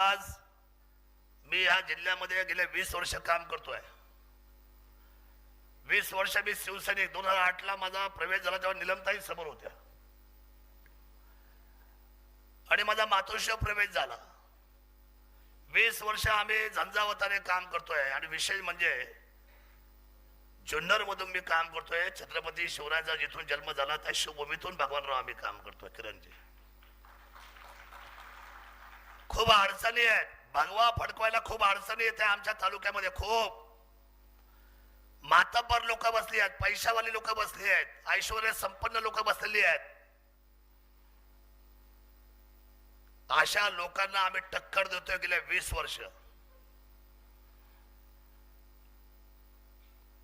आज मी ह्या जिल्ह्यामध्ये गेले 20 वर्ष काम करतोय. 20 वर्ष मी शिवसैनिक. 2008 ला माझा प्रवेश झाला तेव्हा निलमताई समोर होत्या आणि माझा मातोश्री प्रवेश झाला. 20 वर्ष आम्ही झंझावताने काम करतोय आणि विशेष म्हणजे जुन्नर मधून मी काम करतोय. छत्रपती शिवरायांचा जिथून जन्म झाला त्या शिवभूमीतून भगवानराव आम्ही काम करतोय. किरणजी, खूप अडचणी आहेत. भगवा फडकवायला खूप अडचणी येते आमच्या तालुक्यामध्ये. खूप मातब्बर लोक बसली आहेत, पैशावाली लोक बसली आहेत, ऐश्वर्य संपन्न लोक बसलेली आहेत. अशा लोकांना आम्ही टक्कर देतोय गेले 20 वर्ष.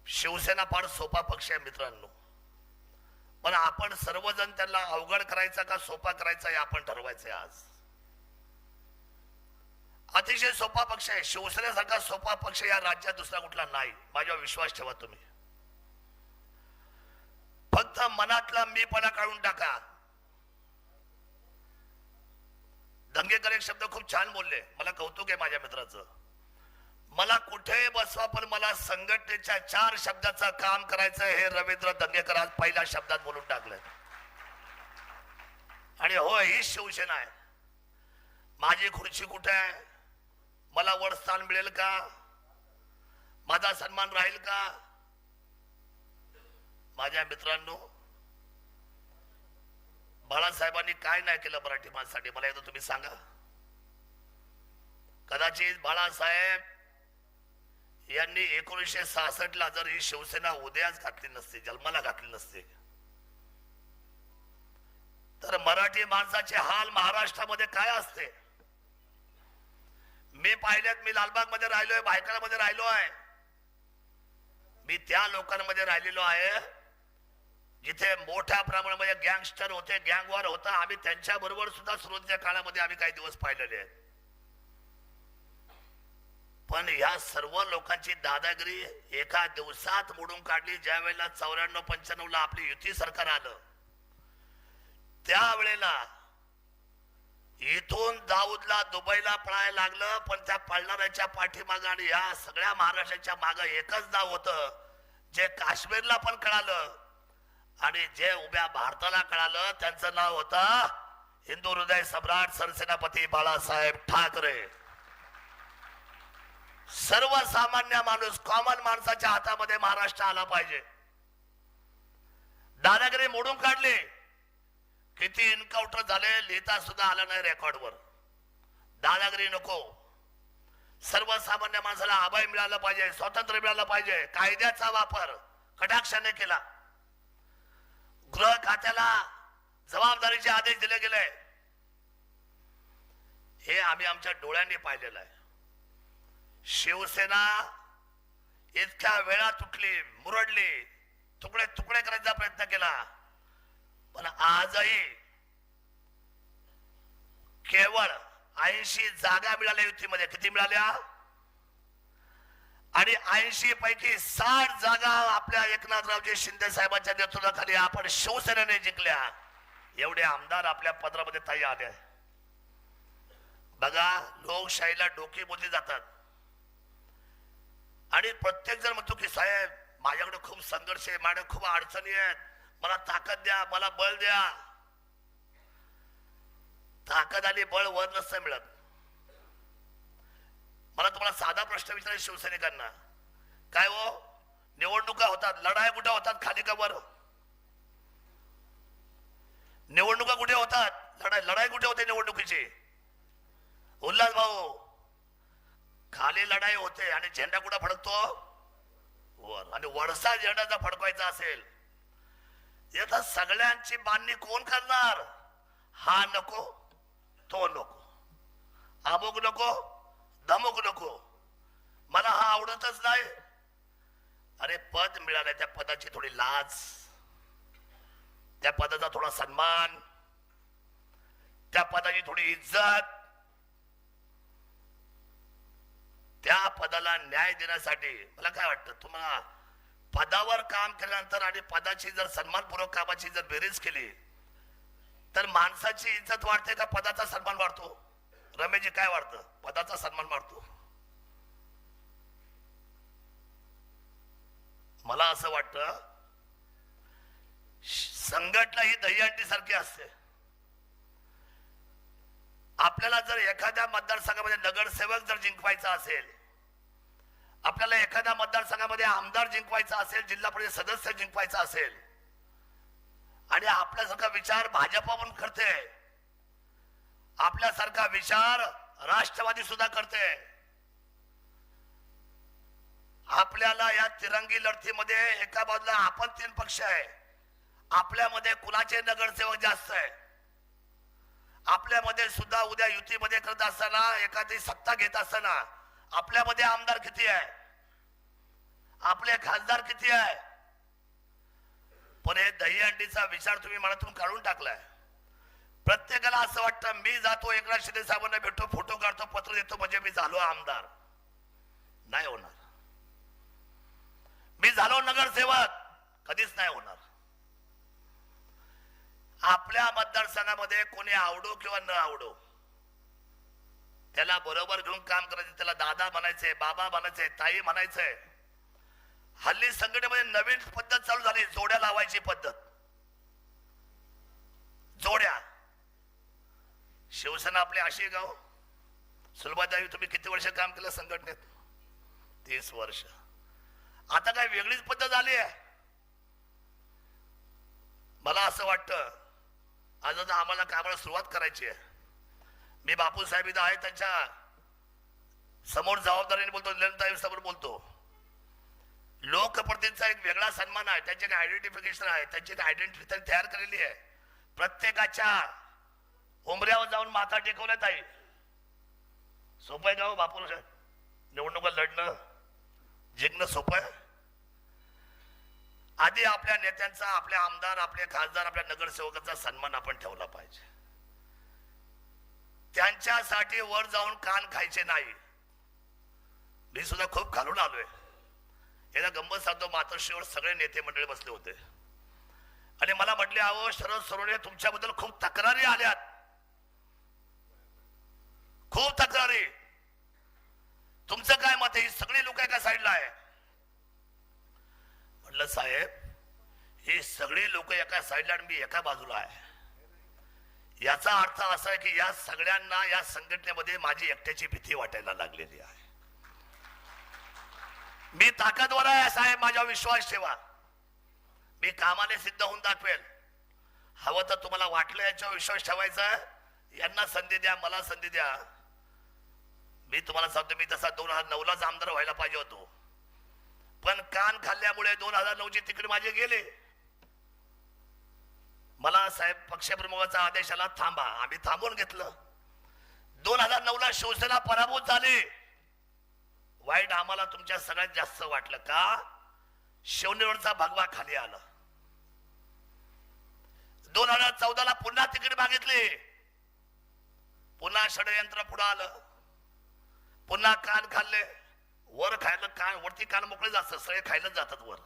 शिवसेना फार सोपा पक्ष आहे मित्रांनो, पण आपण सर्वजण त्यांना अवघड करायचा का सोपा करायचा हे आपण ठरवायचंय. आज अतिशय सोपा पक्ष आहे. शिवसेनेसारखा सोपा पक्ष या राज्यात दुसरा कुठला नाही. माझ्यावर विश्वास ठेवा तुम्ही. फक्त मनातला मीपणा काढून टाका. दंगेकर एक शब्द खूप छान बोलले, मला कौतुक आहे माझ्या मित्राचं. मला कुठे बसवा पण मला संघटनेच्या 4 शब्दाचं काम करायचं हे रवींद्र दंगेकर आज पहिल्या शब्दात बोलून टाकलं. आणि हो, ही शिवसेना आहे. माझी खुर्ची कुठे आहे, मला वर स्थान मिळेल का, माझा सन्मान राहील का. माझ्या मित्रांनो, बाळासाहेबांनी काय नाही केलं मराठी माणसासाठी मला एकदा तुम्ही सांगा. कदाचित बाळासाहेब यांनी 1966 ला जर ही शिवसेना उदयास घातली नसती, जन्माला घातली नसती, तर मराठी माणसाचे हाल महाराष्ट्रामध्ये काय असते. मी पाहिल्यात. मी लालबाग मध्ये राहिलोय, भायखळा मध्ये राहिलो आहे. मी त्या लोकांमध्ये राहिलेलो आहे जिथे मोठ्या प्रमाणामध्ये गँगस्टर होते, गँगवॉर होता. आम्ही त्यांच्या बरोबर सुद्धा सुरुवातीच्या काळामध्ये आम्ही काही दिवस पाहिलेले आहेत. पण या सर्व लोकांची दादागिरी एका दिवसात मोडून काढली. ज्या वेळेला 94-95 ला आपली युती सरकार आलं, त्यावेळेला इथून दाऊदला दुबईला पळायला लागलं. पण त्या पळणाऱ्याच्या पाठीमागं आणि या सगळ्या महाराष्ट्राच्या मागं एकच नाव होतं, जे काश्मीरला पण कळालं आणि जे उभ्या भारताला कळालं. त्यांचं नाव होतं हिंदू हृदय सम्राट सरसेनापती बाळासाहेब ठाकरे. सर्वसामान्य माणूस, कॉमन माणसाच्या हातामध्ये महाराष्ट्र आला पाहिजे. दादागिरी मोडून काढली. किती एन्काउंटर झाले लिहिता सुद्धा आलं नाही रेकॉर्डवर. दादागिरी नको. सर्वसामान्य माणसाला अभय मिळालं पाहिजे, स्वातंत्र्य मिळालं पाहिजे. कायद्याचा वापर कटाक्षाने केला. गृह खात्याला जबाबदारीचे आदेश दिले गेले. हे आम्ही आमच्या डोळ्यांनी पाहिलेलं आहे. शिवसेना इतक्या वेळा तुटली, मुरडली, तुकडे तुकडे करायचा प्रयत्न केला. पण आजही केवळ 80 जागा मिळाल्या युतीमध्ये. किती मिळाल्या? आणि 80 पैकी 60 जागा आपल्या एकनाथरावजी शिंदे साहेबांच्या नेतृत्वाखाली आपण शिवसेनेने जिंकल्या. एवढे आमदार आपल्या पदरामध्ये ताई आले. बघा, लोकशाहीला डोके बोलली जातात आणि प्रत्येक जण म्हणतो की साहेब माझ्याकडे खूप संघर्ष आहे, माझ्याकडे खूप अडचणी आहेत, मला ताकद द्या, मला बळ द्या. ताकद आणि बळ वर नसतं मिळत. मला तुम्हाला साधा प्रश्न विचारायचा शिवसैनिकांना, काय हो निवडणुका होतात, लढाई कुठे होतात, खाली का वर? निवडणुका कुठे होतात, लढाई कुठे होते निवडणुकीची? उल्हास भाऊ, खाली लढाई होते आणि झेंडा कुठे फडकतो? वर. आणि वरसा झेंडाचा फडकवायचा असेल याचा सगळ्यांची मांडणी कोण करणार? हा नको, तो नको, अमुक नको, धमुक नको, मला हा आवडतच नाही. अरे पद मिळालंय, त्या पदाची थोडी लाज, त्या पदाचा थोडा सन्मान, त्या पदाची थोडी इज्जत. त्या पदाला न्याय देण्यासाठी मला काय वाटतं, तुम्हाला पदावर काम केल्यानंतर आणि पदाची जर सन्मानपूर्वक कामाची जर बेरीज केली तर माणसाची इज्जत वाढते का पदाचा सन्मान वाढतो? रमेशजी काय वाटतं? पदाचा सन्मान वाटतो. मला असं वाटतं संघटना ही दहीहंडी सारखी असते. आपल्याला जर एखाद्या मतदारसंघामध्ये नगरसेवक जर जिंकवायचा असेल, आपल्याला एखाद्या मतदारसंघामध्ये आमदार जिंकवायचा असेल, जिल्हा परिषद सदस्य जिंकवायचा असेल, आणि आपल्यासारखा विचार भाजपा पण करते, आपल्यासारखा विचार राष्ट्रवादी सुद्धा करते. आपल्याला या तिरंगी लढतीमध्ये एका बाजूला आपण 3 पक्ष आहे, आपल्यामध्ये कुणाचे नगरसेवक जास्त आहे, आपल्यामध्ये सुद्धा उद्या युतीमध्ये करत असताना एखादी सत्ता घेत असताना आपल्यामध्ये आमदार किती आहे, आपले खासदार किती आहे. पण हे दहीहंडीचा विचार तुम्ही मनातून काढून टाकलाय. प्रत्येकाला असं वाटतं मी जातो एकनाथ शिंदे साहेबांना भेटतो, फोटो काढतो, पत्र देतो, म्हणजे मी झालो आमदार. नाही होणार. मी झालो नगरसेवक, कधीच नाही होणार. आपल्या मतदारसंघामध्ये कोणी आवडो किंवा न आवडो, त्याला बरोबर घेऊन काम करायचं, त्याला दादा म्हणायचंय, बाबा म्हणायचंय, ताई म्हणायचंय. हल्ली संघटनेमध्ये नवीन पद्धत चालू झाली, जोड्या लावायची पद्धत. जोड्या. शिवसेना आपली अशी गाव. सुलभाताई, तुम्ही किती वर्ष काम केलं संघटनेत? 30 वर्ष. आता काय वेगळीच पद्धत आली आहे. मला असं वाटतं आज आम्हाला कामाला सुरुवात करायची आहे. मी बापू साहेब इथं आहे, त्यांच्या समोर जबाबदारीने बोलतो, निलमताई समोर बोलतो. लोकप्रतिनिधीचा एक वेगळा सन्मान आहे, त्यांचे एक आयडेंटिफिकेशन आहे, त्यांची एक आयडेंटिटी त्यांनी तयार केलेली आहे. प्रत्येकाच्या उमऱ्यावर जाऊन माथा टेकवण्यात आहे. सोपं आहे का हो बापू? निवडणुका लढणं जिंकणं सोपं आहे? आधी आपल्या नेत्यांचा, आपले आमदार, आपले खासदार, आपल्या नगरसेवकाचा सन्मान आपण ठेवला पाहिजे. त्यांच्यासाठी वर जाऊन कान खायचे नाही. मी सुद्धा खूप खालून आलोय. याला गंमत सांगतो, मातोश्रीवर सगळे नेते मंडळी बसले होते आणि मला म्हटले, अहो शरद सोनवणे, तुमच्याबद्दल खूप तक्रारी आल्यात, खूप तक्रारी. तुमचं काय मत आहे? ही सगळी लोक एका साईडला आहे. म्हटलं साहेब, ही सगळी लोक एका साईडला आणि मी एका बाजूला आहे. याचा अर्थ असा आहे की या सगळ्यांना या संघटनेमध्ये माझी एकट्याची भीती वाटायला लागलेली आहे. मी ताकदवर आहे साहेब, माझ्यावर विश्वास ठेवा. मी कामाने सिद्ध होऊन दाखवेल. हवं तर तुम्हाला वाटलं याच्यावर विश्वास ठेवायचा, यांना संधी द्या, मला संधी द्या. मी तुम्हाला सांगतो, मी तसा 2009लाच आमदार व्हायला पाहिजे होतो, पण कान खाल्ल्यामुळे 2009चे तिकीट माझे गेले. मला साहेब पक्षप्रमुखाचा आदेश आला, थांबा. आम्ही थांबून घेतलं. 2009ला शिवसेना पराभूत झाली. वाईट आम्हाला तुमच्या सगळ्यात जास्त वाटलं का? शिवनेरचा भगवा खाली आला. 2014ला पुन्हा तिकीट मागितले, पुन्हा षडयंत्र पुढे आलं, पुन्हा कान खाल्ले. वर खायला कान, वरती कान मोकळे जातात, सगळे खायला जातात वर.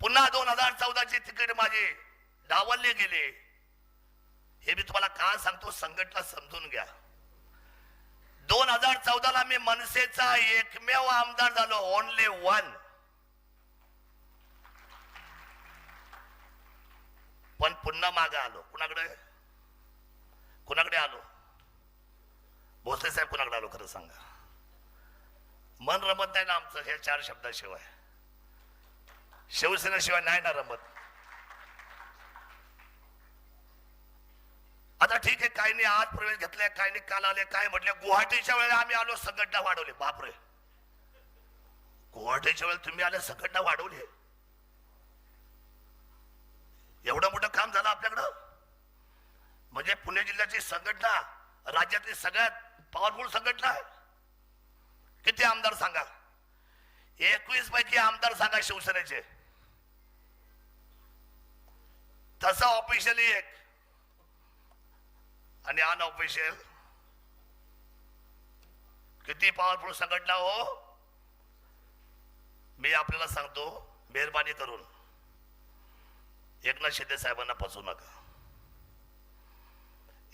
पुन्हा 2014ची तिकीट माझी डावलले गेले. हे मी तुम्हाला का सांगतो, संघटना समजून घ्या. 2014ला मी मनसेचा एकमेव आमदार झालो, ओनली वन. पण पुन्हा मागे आलो. कुणाकडे? कुणाकडे आलो? भोसले साहेब कुणाकडे आलो? खरं सांगा. मन रमत नाही ना आमचं हे 4 शब्दाशिवाय. शिवसेनेशिवाय नाही ना रमत. आता ठीक आहे, काही नाही आज प्रवेश घेतलाय, काही नाही काल आले, काय म्हटले. गुवाहाटीच्या वेळेला आम्ही आलो, संघटना वाढवली. बापरे, गुवाहाटीच्या वेळेला तुम्ही आले, संघटना वाढवली. एवढं मोठं काम झालं आपल्याकडं. म्हणजे पुणे जिल्ह्याची संघटना राज्यातली सगळ्यात पॉवरफुल संघटना आहे. किती आमदार सांगा? 21 पैकी आमदार सांगा शिवसेनेचे. तसा ऑफिशियली 1 आणि अनऑफिशियल. किती पॉवरफुल संघटना हो. मी आपल्याला सांगतो, मेहरबानी करून एकनाथ शिंदे साहेबांना फसवू नका.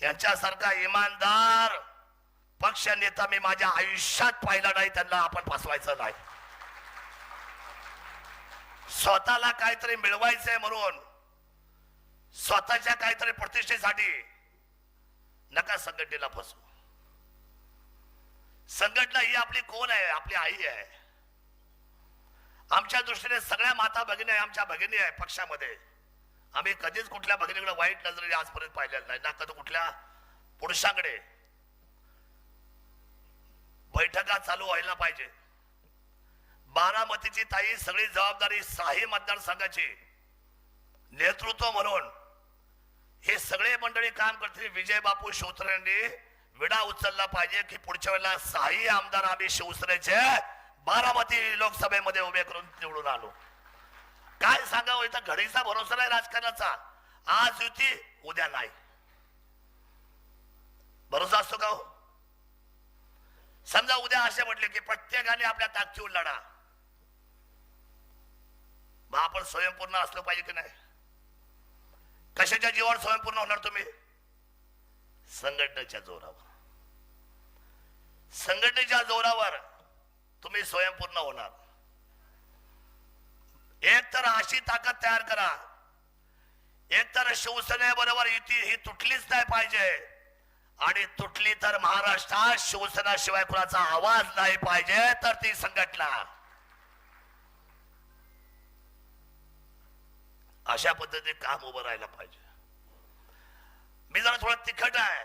यांच्यासारखा इमानदार पक्ष नेता मी माझ्या आयुष्यात पाहिला नाही. त्यांना आपण फसवायचं नाही. स्वतःला काहीतरी मिळवायचंय म्हणून स्वतःच्या काहीतरी प्रतिष्ठेसाठी नका संघटनेला फसवू. संघटना ही आपली कोण आहे? आपली आई आहे. आमच्या दृष्टीने सगळ्या माता भगिनी आहे, आमच्या भगिनी आहे पक्षामध्ये. आम्ही कधीच कुठल्या भगिनीकडे वाईट नजरेने आजपर्यंत पाहिलेलं नाही, ना कधी कुठल्या पुरुषाकडे. बैठका चालू व्हायला पाहिजे. बारामतीची ताई सगळी जबाबदारी साही मतदारसंघाची नेतृत्व म्हणून हे सगळे मंडळी काम करतील. विजय बापू शिवसरेंनी विडा उचलला पाहिजे की पुढच्या वेळेला साही आमदार आम्ही शिवसेनेचे बारामती लोकसभेमध्ये उभे करून निवडून आलो. काय सांगावं, इथं घडीचा भरोसा नाही राजकारणाचा. आज युती उद्या नाही. भरोसा असतो का हो? समजा उद्या असे म्हटले की प्रत्येकाने आपल्या ताकदीवर लढा, मग आपण स्वयंपूर्ण असलो पाहिजे की नाही? कशाच्या जीवावर स्वयंपूर्ण होणार तुम्ही? संघटनेच्या जोरावर. संघटनेच्या जोरावर तुम्ही स्वयंपूर्ण होणार. एक तर अशी ताकद तयार करा, एक तर शिवसेनेबरोबर युती ही तुटलीच नाही पाहिजे, आणि तुटली तर महाराष्ट्रात शिवसेना शिवाय कुणाचा आवाज नाही पाहिजे, तर ती संघटना. अशा पद्धतीने काम उभं राहायला पाहिजे. मी जरा थोडं तिखट आहे,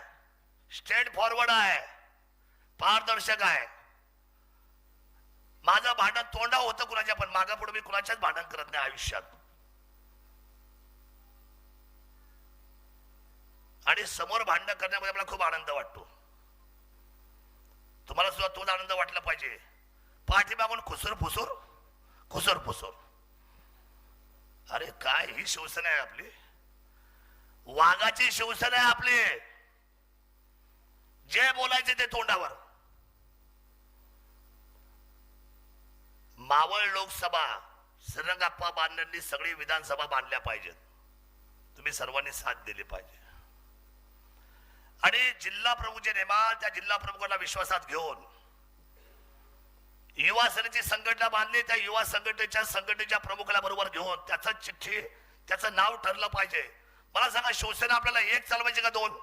स्ट्रेट फॉरवर्ड आहे, पारदर्शक आहे. माझं भांडण तोंडा होतं कुणाच्या, पण मागा पुढे मी कुणाच्याच भांडण करत नाही आयुष्यात. आणि समोर भांडण करण्यामध्ये मला खूप आनंद वाटतो. तुम्हाला सुद्धा तोच आनंद वाटला पाहिजे. पाठीमागून खुसूर फुसूर खुसूर फुसूर. अरे काय ही शिवसेना आहे आपली? वाघाची शिवसेना आहे आपली. जे बोलायचे ते तोंडावर. मावळ लोकसभा श्रीरंगाप्पा बांधणांनी सगळी विधानसभा बांधल्या पाहिजेत. तुम्ही सर्वांनी साथ दिली पाहिजे. आणि जिल्हा प्रमुख जे नेमाल त्या जिल्हा प्रमुखांना विश्वासात घेऊन युवा सेनेची संघटना बांधली. त्या युवा संघटनेच्या प्रमुखाला बरोबर घेऊन त्याचं चिठ्ठी, त्याचं नाव ठरलं पाहिजे. मला सांगा, शिवसेना आपल्याला एक चालवायची का दोन?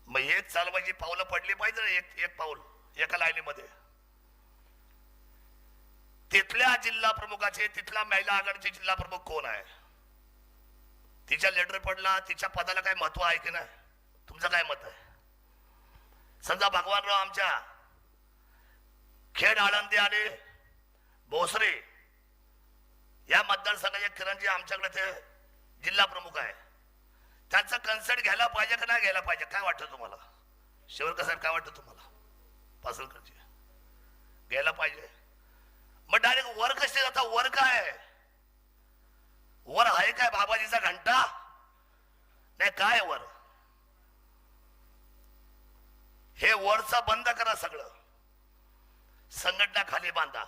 मग एक चालवायची पावलं पडली पाहिजे. एक पाऊल एका लाईनीमध्ये. तिथल्या जिल्हा प्रमुखाचे, तिथल्या महिला आघाडीचे जिल्हा प्रमुख कोण आहे? तिच्या लेटर पडला, तिच्या पदाला काय महत्व आहे की नाही? तुमचं काय मत आहे? समजा भगवानराव आमच्या खेड, आळंदी आणि भोसरी या मतदारसंघाचे किरणजी आमच्याकडे ते जिल्हा प्रमुख आहे. त्यांचा कन्सर्ट घ्यायला पाहिजे का नाही घ्यायला पाहिजे? काय वाटतं तुम्हाला? शेवरकर साहेब काय वाटतं तुम्हाला? पासलकरजी घ्यायला पाहिजे. मग डायरेक्ट वर कसे जाता? वर काय वर आहे काय? बाबाजीचा घंटा नाही काय वर? हे वरचा बंद करा सगळं. संघटना खाली बांधा.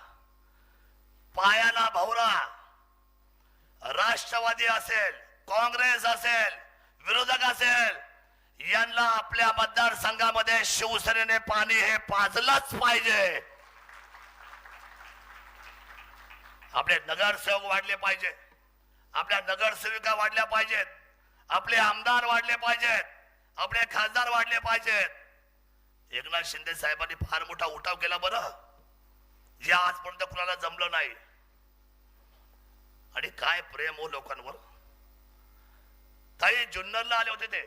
पायाला भवरा. राष्ट्रवादी असेल, काँग्रेस असेल, विरोधक असेल, यांना आपल्या मतदारसंघामध्ये शिवसेनेने पाणी हे पाजलंच पाहिजे. आपले नगरसेवक वाढले पाहिजे, आपल्या नगरसेविका वाढल्या पाहिजेत, आपले आमदार वाढले पाहिजेत, आपले खासदार वाढले पाहिजेत. एकनाथ शिंदे साहेबांनी फार मोठा उठाव केला बरं, जे आजपर्यंत कुणाला जमलं नाही. आणि काय प्रेम हो लोकांवर. ताई जुन्नरला आले होते, ते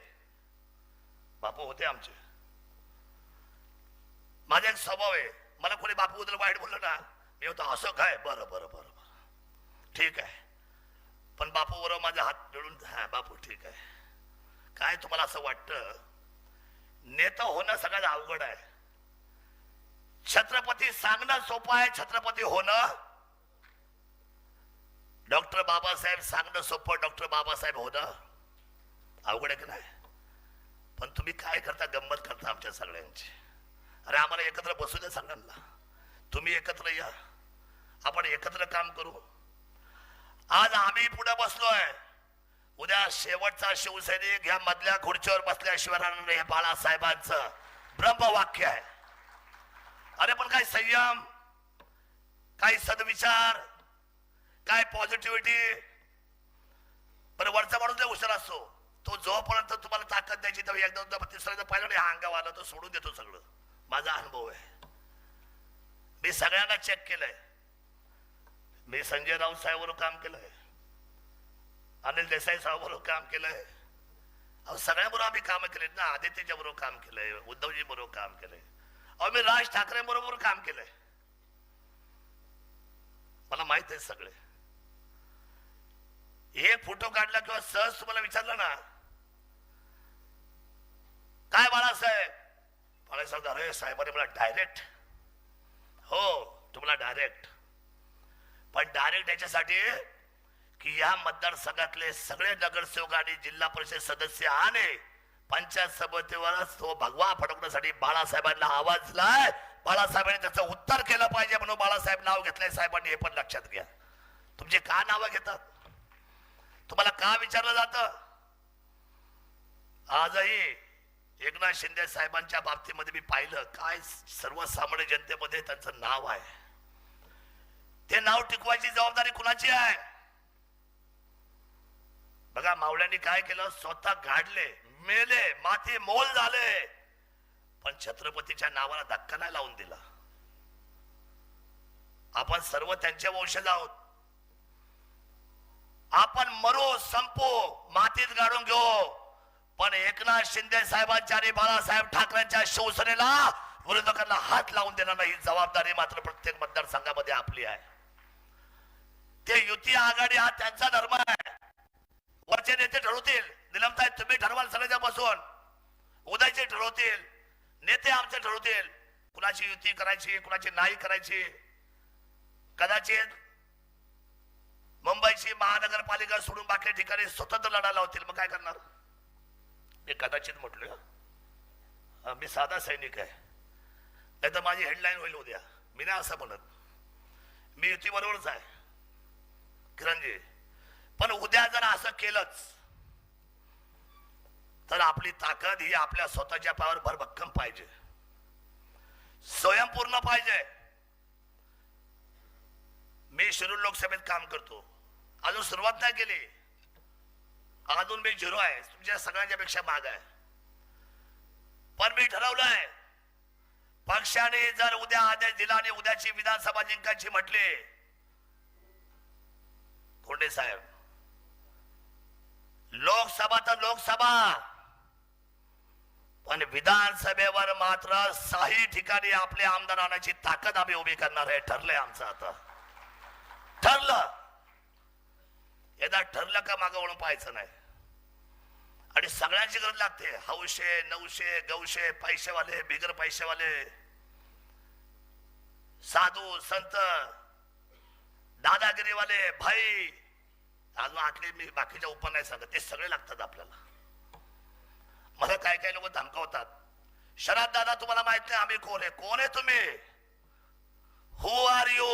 बापू होते आमचे. माझा एक स्वभाव आहे, मला कोणी बापू बद्दल वाईट बोललं ना, मी होतो असं काय बरं बरं बरं बरं ठीक आहे, पण बापू बरोबर माझा हात मिळून, हा बापू ठीक आहे. काय तुम्हाला असं वाटतं नेता होणं सगळ्यात अवघड आहे? छत्रपती सांगणं सोपं आहे, छत्रपती होणं. डॉक्टर बाबासाहेब सांगणं सोपं, डॉक्टर बाबासाहेब होणं अवघड आहे की नाही? पण तुम्ही काय करता? गंमत करता आमच्या सगळ्यांची. अरे आम्हाला एकत्र बसू द्या सगळ्यांना. तुम्ही एकत्र या, आपण एकत्र काम करू. आज आम्ही पुढे बसलोय, उद्या शेवटचा शिवसैनिक ह्या मधल्या खुर्चीवर बसल्याशिवाय राहणार नाही, हे बाळासाहेबांचं ब्रह्मवाक्य आहे. अरे पण काय संयम, काय सदविचार, काय पॉझिटिव्हिटी. बरं वरचा माणूस लय हुशार असतो, तो जोपर्यंत तुम्हाला ताकद द्यायची तेव्हा एकदा दोनदा तिसऱ्यांदा पाहिलं नाही हा अंगावर आला तो सोडून देतो सगळं. माझा अनुभव आहे, मी सगळ्यांना चेक केलंय. मी संजय राऊत साहेबबरोबर काम केलंय, अनिल देसाई साहेबांबरोबर काम केलंय, सगळ्यांबरोबर आम्ही काम केलेत ना. आदित्यच्या बरोबर काम केलंय, उद्धवजी बरोबर काम केलंय, अहो मी राज ठाकरे बरोबर काम केलंय. मला माहित आहे सगळे. एक फोटो काढला किंवा सहज तुम्हाला विचारलं ना काय बाळासाहेब, बाळासाहेब अरे साहेबांनी मला डायरेक्ट, हो तुम्हाला डायरेक्ट, पण डायरेक्ट याच्यासाठी की या मतदारसंघातले सगळे नगरसेवक आणि जिल्हा परिषद सदस्य आणि पंचायत समितीवर तो भगवा फडकण्यासाठी बाळासाहेबांना आवाज दिलाय. बाळासाहेबांनी त्याचं उत्तर केलं पाहिजे म्हणून बाळासाहेब नाव घेतलंय साहेबांनी, हे पण लक्षात घ्या. तुमची का नावं घेतात, तुम्हाला का विचारलं जातं. आजही एकनाथ शिंदे साहेबांच्या बाबतीमध्ये मी पाहिलं काय सर्वसामान्य जनतेमध्ये त्यांचं नाव आहे. ते नाव टिकवायची जबाबदारी कुणाची आहे. बघा मावळ्यांनी काय केलं, स्वतः गाडले, मेले, माती मोल झाले, पण छत्रपतीच्या नावाला धक्का नाही लावून दिला. आपण सर्व त्यांच्या वंशज आहोत. आपण मरो संपो मातीत गाडून घेऊ, पण एकनाथ शिंदे साहेबांच्या आणि बाळासाहेब ठाकरेंच्या शिवसेनेला विरोधकांना हात लावून देणार नाही, ही जबाबदारी मात्र प्रत्येक मतदारसंघामध्ये आपली आहे. ते युती आघाडी हा त्यांचा धर्म आहे. वरचे नेते ठरवतील, निलमताई तुम्ही ठरवाल सगळ्याच्या बसून, उदयचे ठरवतील, नेते आमचे ठरवतील कुणाची युती करायची कुणाची नाही करायची. कदाचित मुंबईची महानगरपालिका सोडून बाकी ठिकाणी स्वतंत्र लढायला होतील, मग काय करणार. मी कदाचित म्हटलं, मी साधा सैनिक आहे, नाही तर माझी हेडलाईन होईल उद्या. मी नाही असं म्हणत, मी युती बरोबरच आहे किरणजी, पण उद्या जर असं केलंच तर आपली ताकद ही आपल्या स्वतःच्या पायावर भरभक्कम पाहिजे, स्वयंपूर्ण पाहिजे. मी शिरूर लोकसभेत काम करतो, अजून सुरुवात नाही केली, अजून मी झिरो आहे, तुमच्या सगळ्यांच्या पेक्षा माग आहे. पण मी ठरवलंय पक्षाने जर उद्या आदेश दिला आणि उद्याची विधानसभा जिंकायची म्हटली, कोंडे साहेब लोकसभा तर लोकसभा, पण विधानसभेवर मात्र 6 ठिकाणी आपले आमदार आणण्याची ताकद आम्ही उभी करणार आहे. ठरलंय आमचं, आता ठरलं. एकदा ठरलं का मागं वळून पाहायचं नाही. आणि सगळ्यांची गरज लागते, हौशे नवशे गौशे, पैसेवाले बिगर पैसेवाले, साधू संत, दादागिरीवाले भाई, अजून आटले मी बाकीच्या उपर नाही सांगत, ते सगळे लागतात आपल्याला. मला काय काय लोक धमकावतात, शरद दादा तुम्हाला माहित नाही आम्ही कोण आहे. कोण आहे तुम्ही, हु आर यू.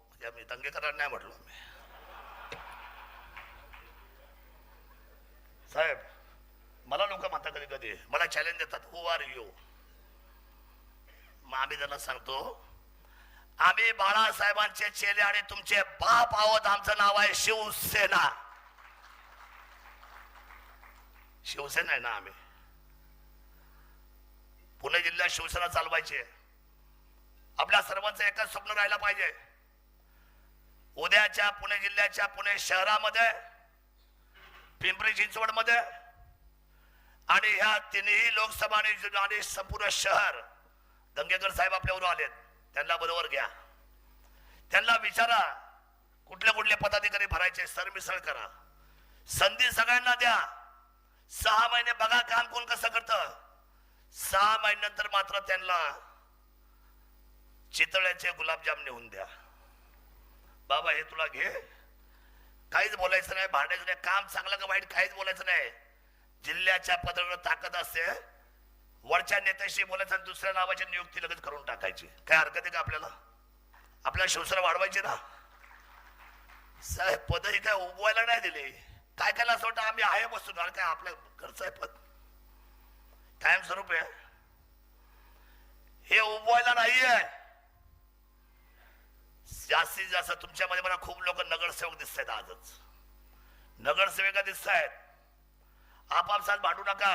म्हणजे मी दंगे करणार नाही म्हटलो मी. साहेब मला लोक म्हणतात कधी कधी, मला चॅलेंज देतात, हु आर यू. मग आम्ही त्यांना सांगतो आम्ही बाळासाहेबांचे चेले आणि तुमचे बाप आहोत. आमचं नाव आहे शिवसेना. शिवसेना आहे ना आम्ही. पुणे जिल्ह्यात शिवसेना चालवायची. आपल्या सर्वांचं एकच स्वप्न राहायला पाहिजे, उद्याच्या पुणे जिल्ह्याच्या पुणे शहरामध्ये, पिंपरी चिंचवड मध्ये आणि ह्या तिन्ही लोकसभा आणि संपूर्ण शहर. दंगेकर साहेब आपल्याबरोबर आलेत, त्यांना बरोबर घ्या, त्यांना विचारा कुठले कुठले पदाधिकारी भरायचे, सरमिसळ करा, संधी सगळ्यांना द्या. 6 महिने बघा काम कोण कसं करतं. 6 महिन्यानंतर मात्र त्यांना चितळ्याचे गुलाबजाम नेऊन द्या. बाबा हे तुला घे, काहीच बोलायचं नाही, भांडायचं नाही, काम चांगलं का वाईट काहीच बोलायचं नाही. जिल्ह्याच्या पदावर ताकद असते, वरच्या नेत्याशी बोलायचं आणि दुसऱ्या नावाची नियुक्ती लगेच करून टाकायची. काय हरकत आहे का आपल्याला. आपल्या शिवसेना वाढवायची ना साहेब. पद ही काय उगवायला नाही दिली, काय काय असं वाटतं आम्ही आहे बसून, अरे काय आपल्या घरचं आहे पद, कायम स्वरूप आहे हे, उभवायला नाहीये. जास्तीत जास्त तुमच्यामध्ये मला खूप लोक नगरसेवक दिसत आहेत, आजच नगरसेविका दिसत आहेत. आपापसात भांडू नका,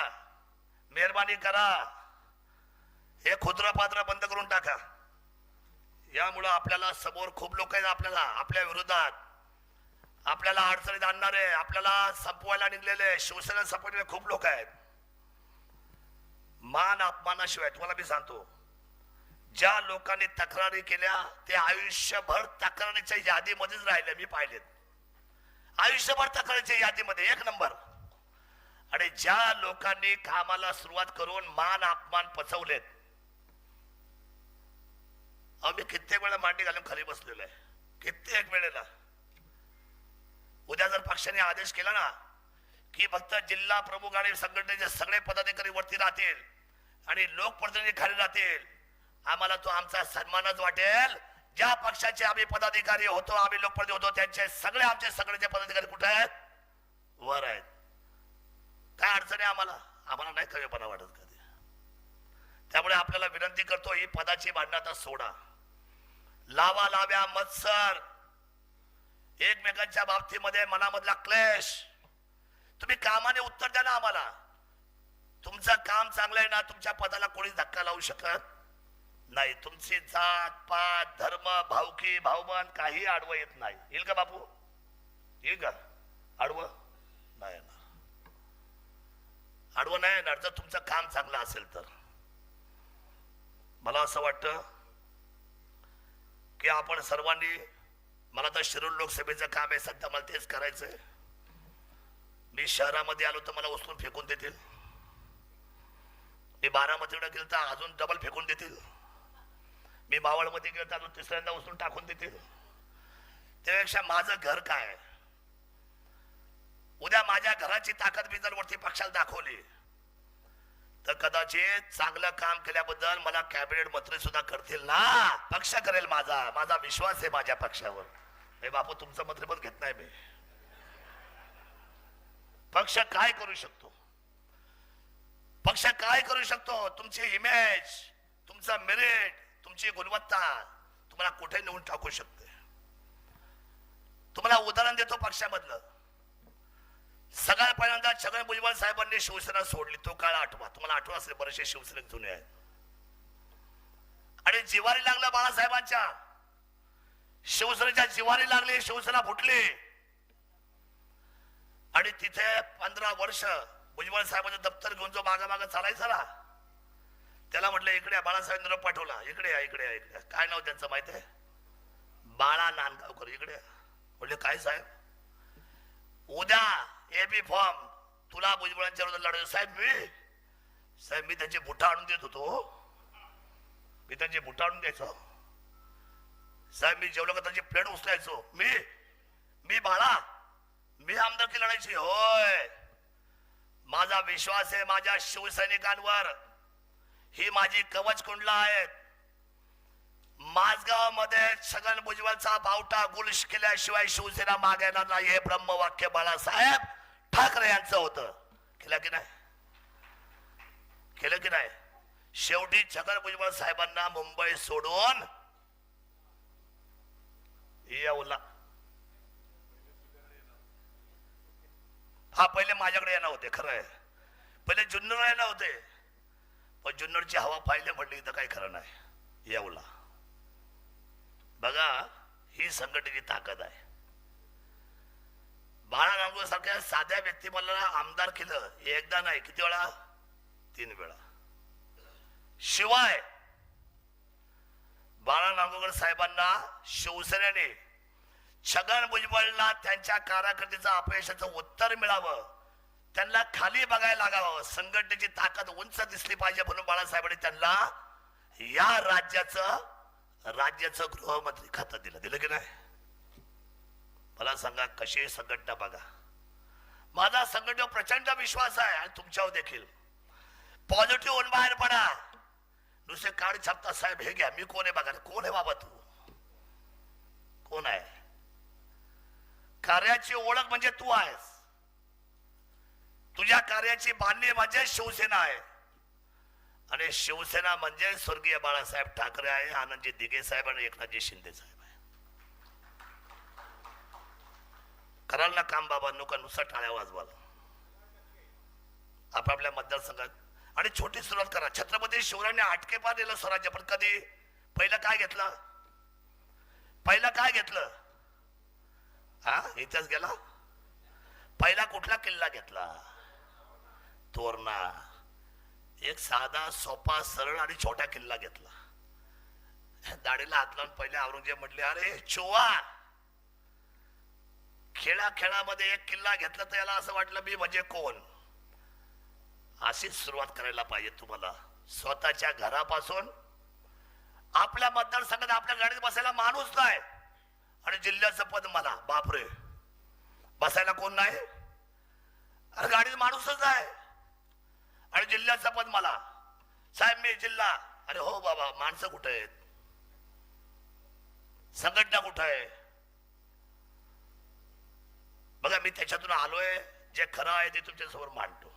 मेहरबानी करा, हे खुद्र पात्र बंद करून टाका. यामुळं आपल्याला समोर खूप लोक आहेत, आपल्याला आपल्या विरोधात, आपल्याला अडचणीत आणणारे, आपल्याला संपवायला निघलेले, शिवसेना संपवलेले खूप लोक आहेत. मान अपमानाशिवाय तुम्हाला मी सांगतो, ज्या लोकांनी तक्रारी केल्या ते आयुष्यभर तक्रारीच्या यादीमध्येच राहिले, मी पाहिलेत, आयुष्यभर तक्रारीच्या यादीमध्ये 1 नंबर. आणि ज्या लोकांनी कामाला सुरुवात करून मान अपमान पचवलेत, आम्ही कित्येक वेळा मांडी घालून खाली बसलेलो आहे, कित्येक वेळेला. उद्या जर पक्षाने आदेश केला ना की फक्त जिल्हा प्रमुख आणि संघटनेचे सगळे पदाधिकारी वरती राहतील आणि लोकप्रतिनिधी खाली राहतील, आम्हाला तो आमचा सन्मानच वाटेल. ज्या पक्षाचे आम्ही पदाधिकारी होतो, आम्ही लोकप्रतिनिधी होतो, त्यांचे सगळे आमचे सगळ्याचे पदाधिकारी कुठे आहेत? वर आहेत. काय अडचण आहे आम्हाला? आम्हाला नाही कमीपणा वाटत कधी. त्यामुळे आपल्याला विनंती करतो, ही पदाची भांडणं आता सोडा. लावा लाव्या मत्सर, एकमेकांच्या बाबतीमध्ये मनामधला क्लेश, तुम्ही कामाने उत्तर द्या ना आम्हाला. तुमचं काम चांगलं आहे ना, तुमच्या पदाला कोणीच धक्का लावू शकत नाही. तुमची जात पात धर्म भावकी भावमान काही आडवं येत नाही. येईल का बापू? येईल का आडवं? नाही ना, आडवं नाही येणार जर तुमचं काम चांगलं असेल तर. मला असं वाटतं की आपण सर्वांनी, मला तर शिरूर लोकसभेचं काम आहे सध्या, मला तेच करायचंय. मी शहरामध्ये आलो तर मला उचलून फेकून देतील, मी बारामतीकडे गेलो तर अजून डबल फेकून देतील, मी मावळमध्ये गेलो तर अजून तिसऱ्यांदा उचलून टाकून देतील. त्यापेक्षा माझं घर काय, उद्या माझ्या घराची ताकद मी जर वरती पक्षाला दाखवली तर कदाचित चांगलं काम केल्याबद्दल मला कॅबिनेट मंत्री सुद्धा करतील ना. पक्ष करेल, माझा विश्वास आहे माझ्या पक्षावर. हे बापू, तुमचं मंत्रिपद घेत नाही मी. पक्ष काय करू शकतो, पक्ष काय करू शकतो, तुमची इमेज, तुमचा मेरिट, तुमची गुणवत्ता तुम्हाला कुठे नेऊन टाकू शकते. तुम्हाला उदाहरण देतो पक्षामधलं. सगळ्यात पहिल्यांदा छगन भुजबळ साहेबांनी शिवसेना सोडली, तो काळ आठवा. तुम्हाला आठवत असेल, बरेचसे शिवसैनिक जुने आहेत. आणि जिवारी लागलं बाळासाहेबांच्या, शिवसेनेच्या जिवारी लागली, शिवसेना फुटली. आणि तिथे 15 वर्ष भुजबळ साहेबांचं दप्तर घेऊन जो मागा चालायचा ना, त्याला म्हटलं इकडे बाळासाहेब निरोप पाठवला, इकडे या, इकडे या, इकडे. काय नाव त्यांचं माहिती आहे? बाळा नांदगावकर. इकडे म्हटले काय साहेब, उद्या एबी फॉर्म तुला भुजबळांच्या विरोधात लढायचं. साहेब मी त्यांचे बुटा आणून देत होतो, मी त्यांचे बुटा आणून द्यायचो साहेब. मी जेवलं का त्यांची प्लेट उचलायचो. मी बाळा, मी आमदारकी लढायची. होय, माझा विश्वास आहे माझ्या शिवसैनिकांवर. ही माझी कवच कुंडला आहेत. माझगाव मध्ये छगन भुजबळचा बावटा गुलश केल्याशिवाय शिवसेना मागे येणार नाही, हे ब्रह्मवाक्य बाळासाहेब ठाकरे यांचं होतं. केलं की नाही? केलं की नाही? शेवटी छगन भुजबळ साहेबांना मुंबई सोडून येवला. हा, पहिले माझ्याकडे येणार होते, खरं आहे. पहिले जुन्नर येणार होते, पण जुन्नरची हवा पाहिली म्हटली तर काही खरं नाही. येवला बघा, ही संघटनेची ताकद आहे. बाळा नांदगाव सारख्या साध्या व्यक्तिमत्वाला आमदार केलं, एकदा नाही, किती वेळा? 3 वेळा. शिवाय बाळा नांदगावकर साहेबांना शिवसेनेने छगन भुजबळला त्यांच्या कारकिर्दीचं अपयशाचं उत्तर मिळावं, त्यांना खाली बघायला लागावं, संघटनेची ताकद उंच दिसली पाहिजे म्हणून बाळासाहेबांनी त्यांना या राज्याचं गृहमंत्री खातं दिलं की नाही? मला सांगा कशी संघटना बघा. माझा संघटनेवर प्रचंड विश्वास आहे आणि तुमच्यावर देखील. पॉझिटिव्ह होऊन बाहेर पडा. दुसरे कार्ड छापता साहेब हे घ्या, मी कोण आहे बघा. कोण आहे बाबा तू? कोण आहे? कार्याची ओळख म्हणजे तू आहेस. तुझ्या कार्याची बांधणी म्हणजे शिवसेना आहे आणि शिवसेना म्हणजे स्वर्गीय बाळासाहेब ठाकरे आहे, आनंदजी दिघे साहेब आणि एकनाथजी शिंदे साहेब आहे. कराल ना काम बाबा, नुका नुसतं टाळ्या वाजवाल आपापल्या मतदारसंघात आणि छोटी सुरुवात करा. छत्रपती शिवरायांनी आटके पार दिलं स्वराज्य, पण कधी पहिलं काय घेतलं? पहिलं काय घेतलं? हा इतिहास गेला. पहिला कुठला किल्ला घेतला? तोरणा. एक साधा सोपा सरळ आणि छोटा किल्ला घेतला. दाढीला हात लावून पहिले औरंगजेब म्हटले, अरे चोवा, खेळामध्ये एक किल्ला घेतला तर याला असं वाटलं मी म्हणजे कोण. अशीच सुरुवात करायला पाहिजे तुम्हाला स्वतःच्या घरापासून. आपल्या मतदारसंघात आपल्या गाडीत बसायला माणूस नाही आणि जिल्ह्याचं पद मला, बापरे, बसायला कोण नाही. अरे गाडीत माणूसच आहे आणि जिल्ह्याचं पद मला, साहेब मी जिल्हा. अरे हो बाबा, माणसं कुठे आहेत? संघटना कुठे आहे? बघा मी त्याच्यातून आलोय, जे खरं आहे ते तुमच्या समोर मांडतो.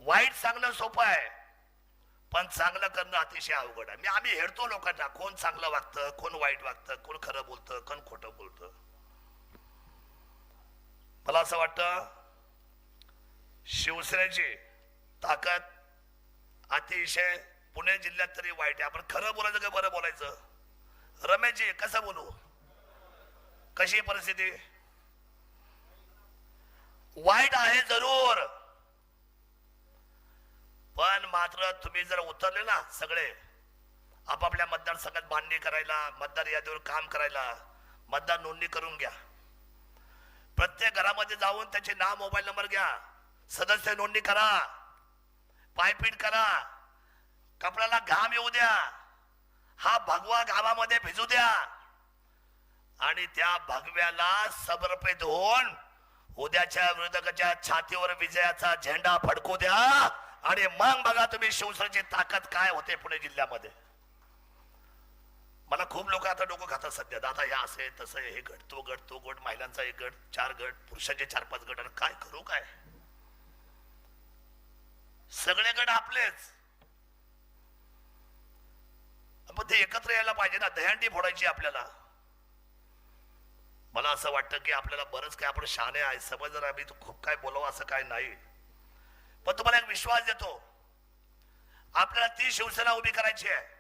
वाईट सांगणं सोपं आहे, पण चांगलं करणं अतिशय अवघड आहे. आम्ही हेरतो लोकांना, कोण चांगलं वागतं, कोण वाईट वागतं, कोण खरं बोलतं, कोण खोटं बोलतं. मला असं वाटतं शिवसेनेची ताकद अतिशय पुणे जिल्ह्यात तरी वाईट आहे. आपण खरं बोलायचं का बरं बोलायचं? रमेशजी कसं बोलू? कशी परिस्थिती? वाईट आहे जरूर, पण मात्र तुम्ही जर उतरले ना सगळे आपापल्या मतदारसंघात बांधणी करायला, मतदार यादीवर काम करायला, मतदार नोंदणी करून घ्या. प्रत्येक घरामध्ये जाऊन त्याचे नाव, मोबाईल नंबर घ्या, सदस्य नोंदणी करा, पायपीट करा, कपड्याला घाम येऊ द्या, हा भगवा गावामध्ये भिजू द्या आणि त्या भगव्याला समर्पित होऊन उद्याच्या विरोधकाच्या छातीवर विजयाचा झेंडा फडकू द्या आणि मग बघा तुम्ही शिवसेनेची ताकद काय होते पुणे जिल्ह्यामध्ये. मला खूप लोक आता डोकं खातात सध्या, दादा या असे तसं, हे गट तो गट, तो गट, महिलांचा एक गट, 4 गट, पुरुषांचे 4-5 गट, आणि काय करू काय? सगळे गट आपलेच, पण ते एकत्र यायला पाहिजे ना, दहीहंडी फोडायची आपल्याला. मला असं वाटतं की आपल्याला बरंच काय, आपण शहाणे आहे, समजणार आम्ही, खूप काय बोलावं असं काय नाही, पण तुम्हाला एक विश्वास देतो, आपल्याला ती शिवसेना उभी करायची आहे.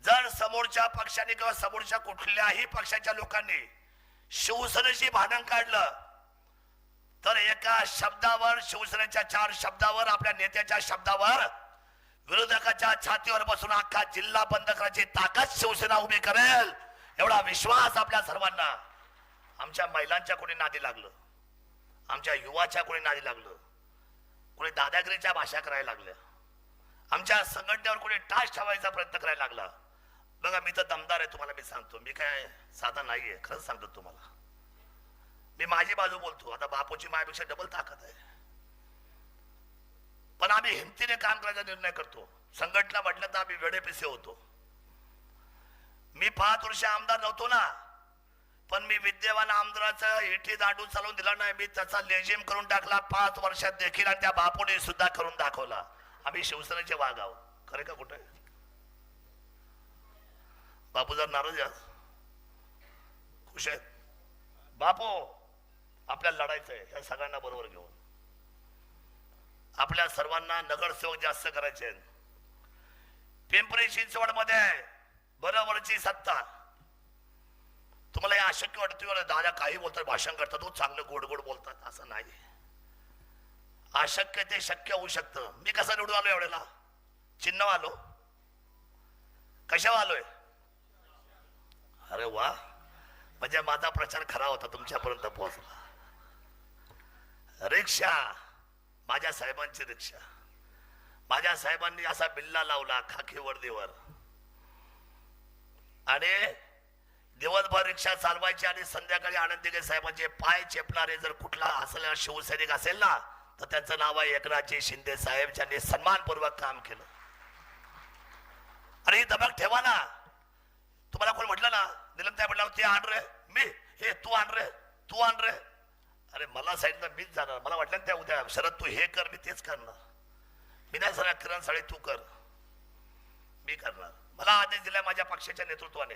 जर समोरच्या पक्षाने किंवा समोरच्या कुठल्याही पक्षाच्या लोकांनी शिवसेनेशी भांडण काढलं तर एका शब्दावर, शिवसेनेच्या 4 शब्दावर, आपल्या नेत्याच्या शब्दावर विरोधकाच्या छातीवर बसून अख्खा जिल्हा बंद करायची ताकद शिवसेना उभी करेल, एवढा विश्वास आपल्या सर्वांना. आमच्या महिलांच्या कोणी नादी लागलं, आमच्या युवाच्या कोणी नादी लागलं, कोणी दादागिरीच्या भाषा करायला लागल्या, आमच्या संघटनेवर कोणी टाच ठेवायचा प्रयत्न करायला लागला. बघा मी तर दमदार आहे, तुम्हाला मी सांगतो, मी काय साधा नाहीये, खरंच सांगतो तुम्हाला. मी माझी बाजू बोलतो. आता बापूची माझ्यापेक्षा डबल ताकद आहे, पण आम्ही हिमतीने काम करायचा निर्णय करतो. संघटना म्हटलं तर आम्ही वेडेपिसे होतो. मी 5 वर्ष आमदार नव्हतो ना, पण मी विद्यमान आमदाराचं इठी दांडू चालवून दिला नाही, मी त्याचा लेजिम करून टाकला 5 वर्षात देखील, आणि त्या बापूने सुद्धा करून दाखवला. आम्ही शिवसेनेचे वाघ आहोत. खरे का कुठे? बापू जर नाराज आहे, खुश आहेत? बापू आपल्याला लढायचंय, या सगळ्यांना बरोबर घेऊन. आपल्या सर्वांना नगरसेवक जास्त करायचे. पिंपरी चिंचवड मध्ये बरोबरची सत्ता. तुम्हाला हे अशक्य वाटतं? दादा काही बोलतात, भाषण करतात, तो चांगलं गोड गोड बोलतात, असं नाही. अशक्य ते शक्य होऊ शकतं. मी कसा निवडून आलो एवढ्याला? चिन्ह आलो, कशावर आलोय? अरे वा, म्हणजे माझा प्रचार खरा होता, तुमच्यापर्यंत पोहोचला. रिक्षा, माझ्या साहेबांची रिक्षा, माझ्या साहेबांनी असा बिल्ला लावला खाकी वर्दीवर, आणि दिवसभर रिक्षा चालवायची आणि संध्याकाळी आनंद दिघे साहेबांचे पाय चेपणारे जर कुठला असलेला शिवसैनिक असेल ना, तर त्यांचं नाव आहे एकनाथजी शिंदे साहेब, ज्यांनी सन्मानपूर्वक काम केलं. आणि ही दमक ठेवा ना. तुम्हाला कोण म्हटलं ना, निलमताई म्हटलं ते आण रे, मी हे तू आण रे, तू आण रे, अरे मला सांगितलं मीच जाणार. मला वाटलं ना त्या उद्या शरद तू हे कर, मी तेच करणार. मी नाही सांगणार किरण साळे तू कर, मी करणार. मला आदेश दिलाय माझ्या पक्षाच्या नेतृत्वाने,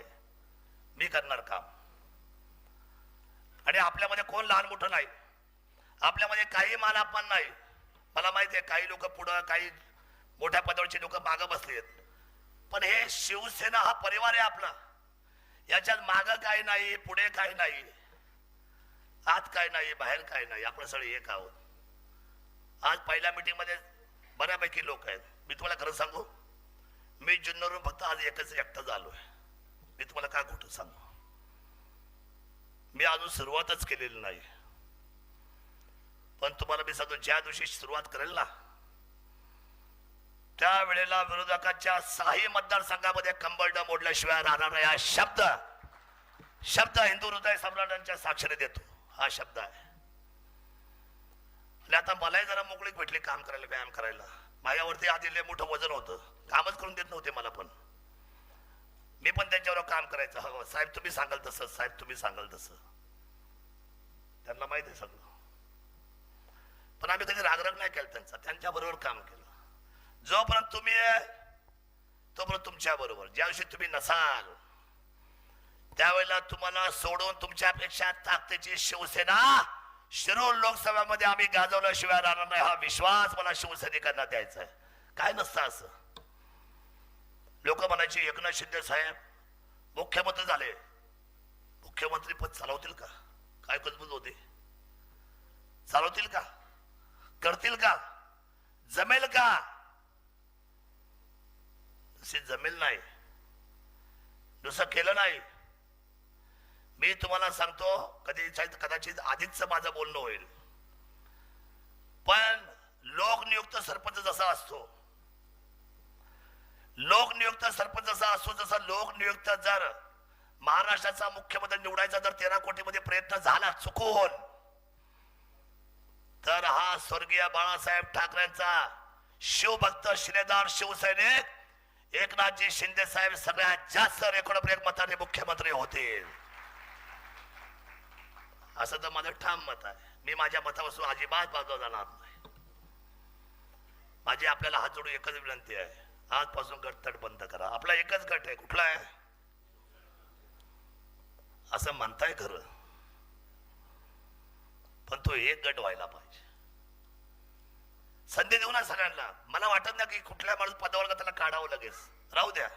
मी करणार काम. आणि आपल्यामध्ये कोण लहान मोठं नाही, आपल्यामध्ये काही मान अपमान नाही. मला माहिती आहे काही लोक पुढं, काही मोठ्या पदावरचे लोक मागं बसलेत, पण हे शिवसेना हा परिवार आहे आपला. याच्यात मागं काही नाही, पुढे काही नाही, आत काय नाही, बाहेर काय नाही, आपण सगळे एक आहोत. आज पहिल्या मीटिंग मध्ये बऱ्यापैकी लोक आहेत. मी तुम्हाला खरं सांगू, मी जुन्नरून फक्त आज एकटा झालोय. मी तुम्हाला काय खोटं सांगू, मी अजून सुरुवातच केलेली नाही. पण तुम्हाला मी सांगतो, ज्या दिवशी सुरुवात करेल ना त्या वेळेला विरोधकांच्या 6 मतदारसंघामध्ये कंबरड मोडल्याशिवाय राहणार नाही. हा शब्द हिंदू हृदय सम्राटांच्या साक्षीने देतो. हा शब्द आहे. आणि आता मलाही जरा मोकळीक भेटली काम करायला, व्यायाम करायला. माझ्यावरती आधी लय मोठं वजन होतं, कामच करून देत नव्हते मला. पण मी पण त्यांच्यावर काम करायचं. हो साहेब तुम्ही सांगाल तसं, साहेब तुम्ही सांगाल तसं, त्यांना माहिती आहे सगळं. पण आम्ही कधी रागराग नाही केला त्यांचा, त्यांच्या बरोबर काम केलं. जोपर्यंत तुम्ही आहे तोपर्यंत तुमच्या बरोबर. ज्या दिवशी तुम्ही नसाल त्यावेळेला तुम्हाला सोडून तुमच्यापेक्षा ताकदीची शिवसेना शिरूर लोकसभेमध्ये आम्ही गाजवल्याशिवाय राहणार नाही. हा विश्वास मला शिवसैनिकांना द्यायचा आहे. काय नसतं असं. लोक म्हणायचे एकनाथ शिंदे साहेब मुख्यमंत्री झाले, मुख्यमंत्री पद चालवतील का? काय कुजबूज होते, चालवतील का, करतील का, जमेल का? जमेल नाही, नुसतं केलं नाही. मी तुम्हाला सांगतो, कदाचित आधीच माझं बोलणं होईल, पण लोकनियुक्त सरपंच जसा असतो, लोकनियुक्त सरपंच जसा असतो, जसा लोकनियुक्त जर महाराष्ट्राचा मुख्यमंत्री निवडायचा जर 13 कोटीमध्ये प्रयत्न झाला चुकून, तर हा स्वर्गीय बाळासाहेब ठाकरेंचा शिवभक्त शिलेदार शिवसैनिक एकनाथजी शिंदे साहेब सगळ्यात जास्त रेकॉर्ड मताने मुख्यमंत्री होतील. असं तर माझं ठाम मत आहे. मी माझ्या मतापासून अजिबात बाजूला जाणार नाही. माझी आपल्याला हात जोडून एकच विनंती आहे, आजपासून गटतट बंद करा. आपला एकच गट आहे, कुठला आहे असं म्हणताय खरं, पण तो एक गट व्हायला पाहिजे. संधी देऊ ना सगळ्यांना. मला वाटत नाही की कुठल्या माणूस पदावर त्याला काढावं लगेच, राहू द्या,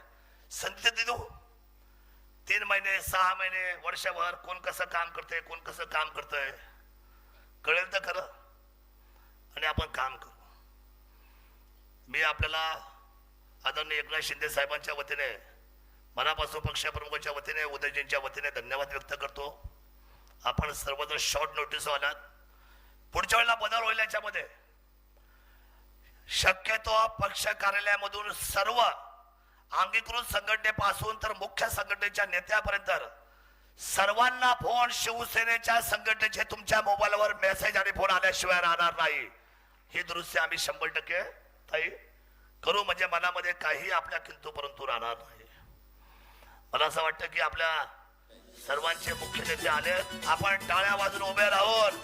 संधी देऊ. 3 महिने 6 महिने वर्षभर कोण कसं काम करतंय, कोण कसं काम करतंय कळेल तर खरं, आणि आपण काम करू. मी आपल्याला आदरणीय एकनाथ शिंदे साहेबांच्या वतीने, मनापासून पक्षप्रमुखांच्या वतीने, उदयजींच्या वतीने धन्यवाद व्यक्त करतो. आपण सर्वजण शॉर्ट नोटीस आलात. पुढच्या वेळेला बदल होईल याच्यामध्ये. शक्यतो पक्ष कार्यालयामधून सर्व अंगीकृत संघटनेपासून तर मुख्य संघटनेच्या नेत्यापर्यंत सर्वांना फोन शिवसेनेच्या संघटनेचे तुमच्या मोबाईलवर मेसेज आणि फोन आल्याशिवाय राहणार नाही. ही दुरुस्ती आम्ही 100% ताई करू, म्हणजे मनामध्ये काही आपल्या किंतु परंतु राहणार नाही. मला असं वाटतं की आपल्या सर्वांचे मुख्य नेते आले, आपण टाळ्या वाजून उभे राहून